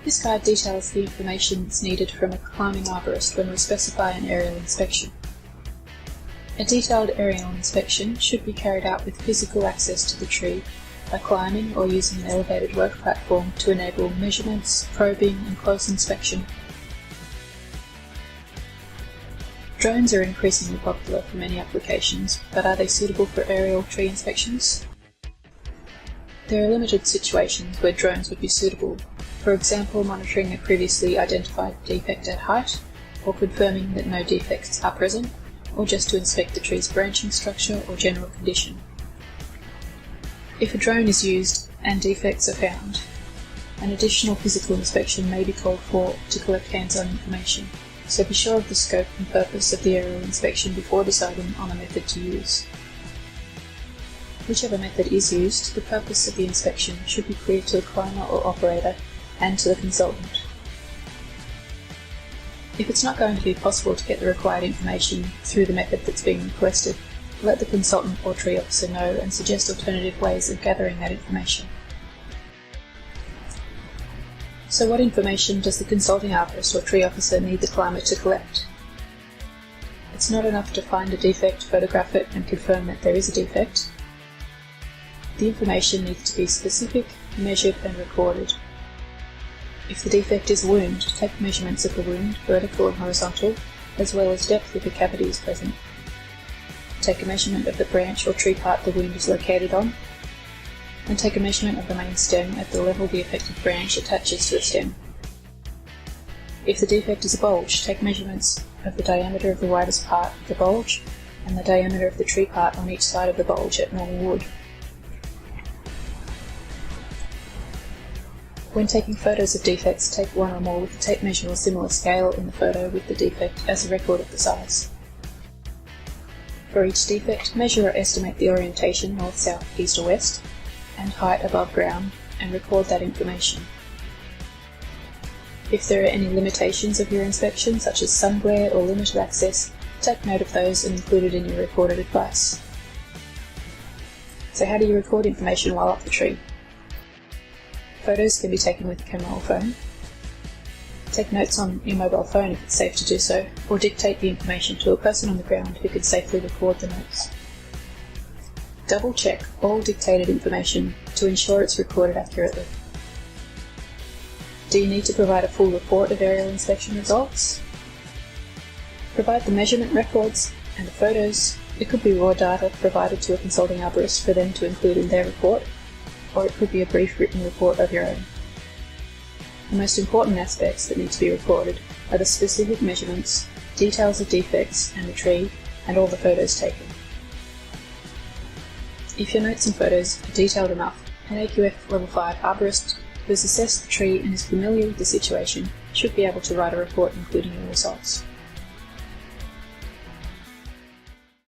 This guide details the information that's needed from a climbing arborist when we specify an aerial inspection. A detailed aerial inspection should be carried out with physical access to the tree by climbing or using an elevated work platform to enable measurements, probing and close inspection. Drones are increasingly popular for many applications, but are they suitable for aerial tree inspections? There are limited situations where drones would be suitable, for example monitoring a previously identified defect at height, or confirming that no defects are present, or just to inspect the tree's branching structure or general condition. If a drone is used and defects are found, an additional physical inspection may be called for to collect hands-on information, so be sure of the scope and purpose of the aerial inspection before deciding on a method to use. Whichever method is used, the purpose of the inspection should be clear to the climber or operator and to the consultant. If it's not going to be possible to get the required information through the method that's being requested, let the consultant or tree officer know and suggest alternative ways of gathering that information. So what information does the consulting arborist or tree officer need the climber to collect? It's not enough to find a defect, photograph it and confirm that there is a defect. The information needs to be specific, measured and recorded. If the defect is a wound, take measurements of the wound, vertical and horizontal, as well as depth if a cavity is present. Take a measurement of the branch or tree part the wound is located on, and take a measurement of the main stem at the level the affected branch attaches to the stem. If the defect is a bulge, take measurements of the diameter of the widest part of the bulge and the diameter of the tree part on each side of the bulge at normal wood. When taking photos of defects, take one or more with the tape measure or similar scale in the photo with the defect as a record of the size. For each defect, measure or estimate the orientation north, south, east or west, and height above ground, and record that information. If there are any limitations of your inspection, such as sun glare or limited access, take note of those and include it in your recorded advice. So how do you record information while up the tree? Photos can be taken with a camera or phone. Take notes on your mobile phone if it's safe to do so, or dictate the information to a person on the ground who can safely record the notes. Double check all dictated information to ensure it's recorded accurately. Do you need to provide a full report of aerial inspection results? Provide the measurement records and the photos. It could be raw data provided to a consulting arborist for them to include in their report, or it could be a brief written report of your own. The most important aspects that need to be recorded are the specific measurements, details of defects and the tree, and all the photos taken. If your notes and photos are detailed enough, an AQF Level 5 arborist who has assessed the tree and is familiar with the situation should be able to write a report including your results.